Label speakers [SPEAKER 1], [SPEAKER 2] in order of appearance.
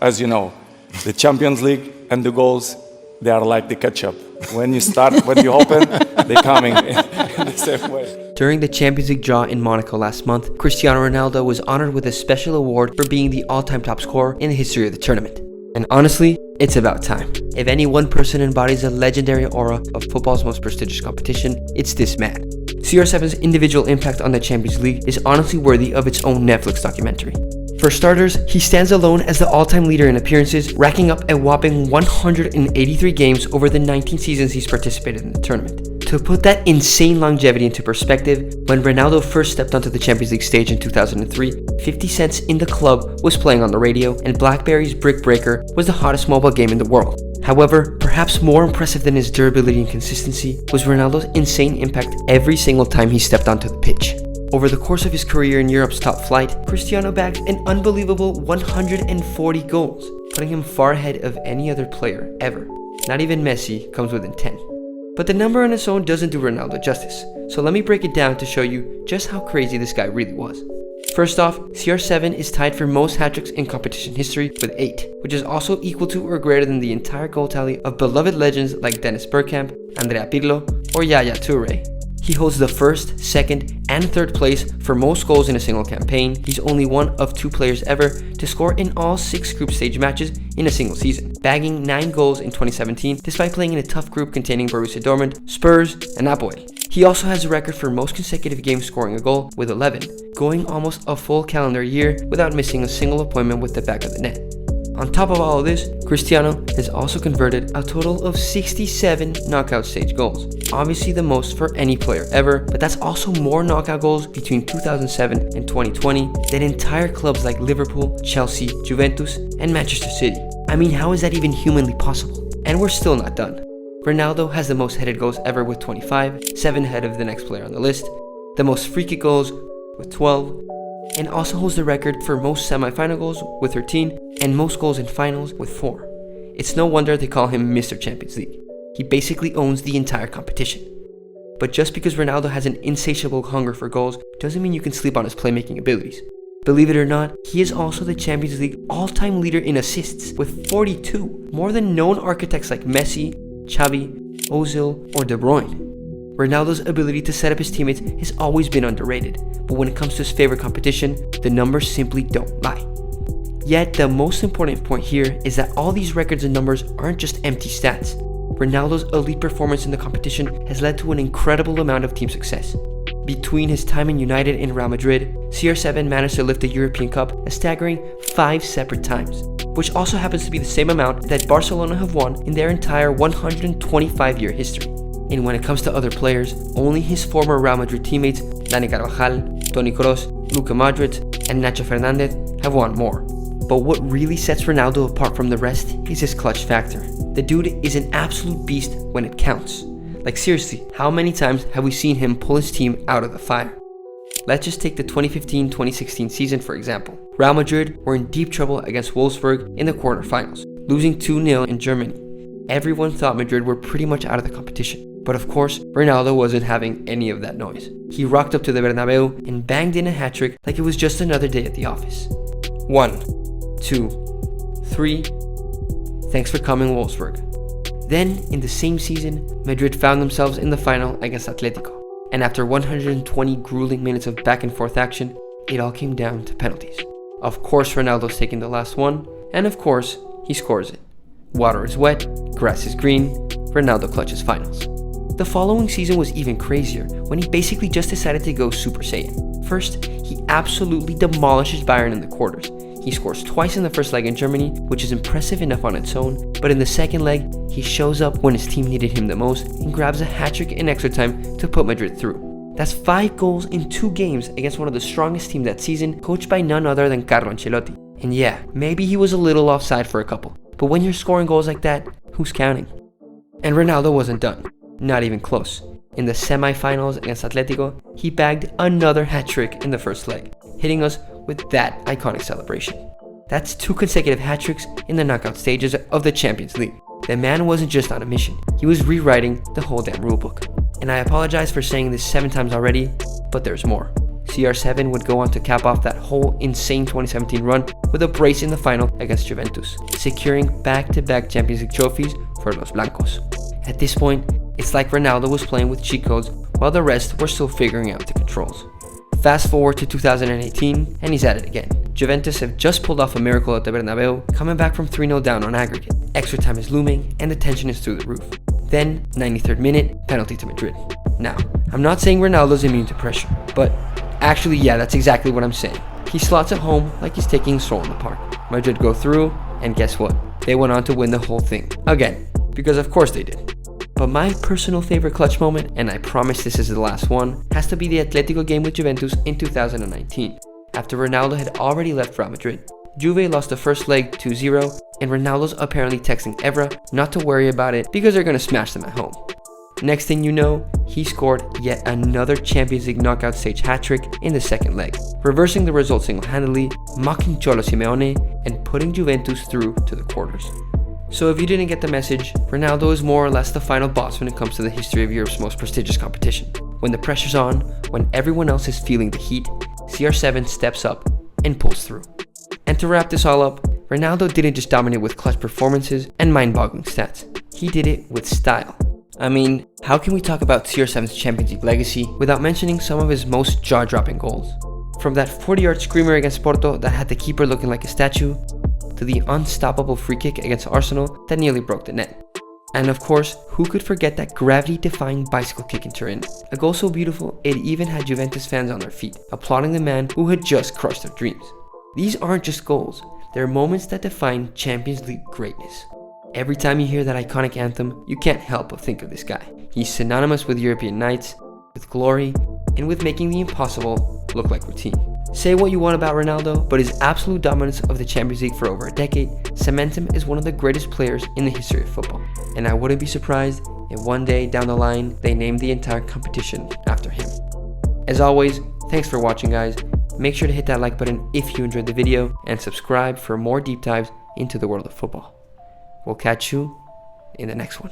[SPEAKER 1] as you know, the Champions League and the goals, they are like the ketchup. When you open, they're coming in the same way.
[SPEAKER 2] During the Champions League draw in Monaco last month, Cristiano Ronaldo was honored with a special award for being the all-time top scorer in the history of the tournament. And honestly, it's about time. If any one person embodies a legendary aura of football's most prestigious competition, it's this man. CR7's individual impact on the Champions League is honestly worthy of its own Netflix documentary. For starters, he stands alone as the all-time leader in appearances, racking up a whopping 183 games over the 19 seasons he's participated in the tournament. To put that insane longevity into perspective, when Ronaldo first stepped onto the Champions League stage in 2003, 50 Cent's In the Club was playing on the radio, and BlackBerry's Brick Breaker was the hottest mobile game in the world. However, perhaps more impressive than his durability and consistency was Ronaldo's insane impact every single time he stepped onto the pitch. Over the course of his career in Europe's top flight, Cristiano bagged an unbelievable 140 goals, putting him far ahead of any other player ever. Not even Messi comes within 10. But the number on its own doesn't do Ronaldo justice, so let me break it down to show you just how crazy this guy really was. First off, CR7 is tied for most hat-tricks in competition history with 8, which is also equal to or greater than the entire goal tally of beloved legends like Dennis Bergkamp, Andrea Pirlo, or Yaya Toure. He holds the first, second, and third place for most goals in a single campaign. He's only one of 2 players ever to score in all 6 group stage matches in a single season, bagging 9 goals in 2017 despite playing in a tough group containing Borussia Dortmund, Spurs, and Napoli. He also has a record for most consecutive games scoring a goal with 11, going almost a full calendar year without missing a single appointment with the back of the net. On top of all of this, Cristiano has also converted a total of 67 knockout stage goals. Obviously the most for any player ever, but that's also more knockout goals between 2007 and 2020 than entire clubs like Liverpool, Chelsea, Juventus, and Manchester City. I mean, how is that even humanly possible? And we're still not done. Ronaldo has the most headed goals ever with 25, 7 ahead of the next player on the list, the most free kick goals with 12, and also holds the record for most semi-final goals with 13 and most goals in finals with 4. It's no wonder they call him Mr. Champions League. He basically owns the entire competition. But just because Ronaldo has an insatiable hunger for goals doesn't mean you can sleep on his playmaking abilities. Believe it or not, he is also the Champions League all-time leader in assists with 42, more than known architects like Messi, Xavi, Ozil, or De Bruyne. Ronaldo's ability to set up his teammates has always been underrated, but when it comes to his favorite competition, the numbers simply don't lie. Yet, the most important point here is that all these records and numbers aren't just empty stats. Ronaldo's elite performance in the competition has led to an incredible amount of team success. Between his time in United and Real Madrid, CR7 managed to lift the European Cup a staggering 5 separate times, which also happens to be the same amount that Barcelona have won in their entire 125-year history. And when it comes to other players, only his former Real Madrid teammates Dani Carvajal, Toni Kroos, Luka Modric, and Nacho Fernandez have won more. But what really sets Ronaldo apart from the rest is his clutch factor. The dude is an absolute beast when it counts. Like seriously, how many times have we seen him pull his team out of the fire? Let's just take the 2015-2016 season for example. Real Madrid were in deep trouble against Wolfsburg in the quarterfinals, losing 2-0 in Germany. Everyone thought Madrid were pretty much out of the competition. But of course, Ronaldo wasn't having any of that noise. He rocked up to the Bernabeu and banged in a hat-trick like it was just another day at the office. 1, 2, 3. Thanks for coming, Wolfsburg. Then, in the same season, Madrid found themselves in the final against Atletico. And after 120 grueling minutes of back and forth action, it all came down to penalties. Of course, Ronaldo's taking the last one, and of course, he scores it. Water is wet, grass is green, Ronaldo clutches finals. The following season was even crazier when he basically just decided to go Super Saiyan. First, he absolutely demolishes Bayern in the quarters. He scores twice in the first leg in Germany, which is impressive enough on its own, but in the second leg, he shows up when his team needed him the most and grabs a hat-trick in extra time to put Madrid through. That's 5 goals in 2 games against one of the strongest teams that season, coached by none other than Carlo Ancelotti. And yeah, maybe he was a little offside for a couple, but when you're scoring goals like that, who's counting? And Ronaldo wasn't done. Not even close. In the semi-finals against Atletico, he bagged another hat-trick in the first leg, hitting us with that iconic celebration. That's 2 consecutive hat-tricks in the knockout stages of the Champions League. The man wasn't just on a mission, he was rewriting the whole damn rulebook. And I apologize for saying this 7 times already, but there's more. CR7 would go on to cap off that whole insane 2017 run with a brace in the final against Juventus, securing back-to-back Champions League trophies for Los Blancos. At this point, it's like Ronaldo was playing with cheat codes while the rest were still figuring out the controls. Fast forward to 2018, and he's at it again. Juventus have just pulled off a miracle at the Bernabeu, coming back from 3-0 down on aggregate. Extra time is looming, and the tension is through the roof. Then, 93rd minute, penalty to Madrid. Now, I'm not saying Ronaldo's immune to pressure, but actually, yeah, that's exactly what I'm saying. He slots it home like he's taking a stroll in the park. Madrid go through, and guess what? They went on to win the whole thing. Again, because of course they did. But my personal favorite clutch moment, and I promise this is the last one, has to be the Atletico game with Juventus in 2019. After Ronaldo had already left Real Madrid, Juve lost the first leg 2-0, and Ronaldo's apparently texting Evra not to worry about it because they're gonna smash them at home. Next thing you know, he scored yet another Champions League knockout stage hat-trick in the second leg, reversing the result single-handedly, mocking Cholo Simeone, and putting Juventus through to the quarters. So if you didn't get the message, Ronaldo is more or less the final boss when it comes to the history of Europe's most prestigious competition. When the pressure's on, when everyone else is feeling the heat, CR7 steps up and pulls through. And to wrap this all up, Ronaldo didn't just dominate with clutch performances and mind-boggling stats. He did it with style. I mean, how can we talk about CR7's Champions League legacy without mentioning some of his most jaw-dropping goals? From that 40-yard screamer against Porto that had the keeper looking like a statue, to the unstoppable free kick against Arsenal that nearly broke the net. And of course, who could forget that gravity-defying bicycle kick in Turin? A goal so beautiful, it even had Juventus fans on their feet, applauding the man who had just crushed their dreams. These aren't just goals, they're moments that define Champions League greatness. Every time you hear that iconic anthem, you can't help but think of this guy. He's synonymous with European nights, with glory, and with making the impossible look like routine. Say what you want about Ronaldo, but his absolute dominance of the Champions League for over a decade cements him as one of the greatest players in the history of football. And I wouldn't be surprised if one day down the line, they named the entire competition after him. As always, thanks for watching, guys. Make sure to hit that like button if you enjoyed the video, and subscribe for more deep dives into the world of football. We'll catch you in the next one.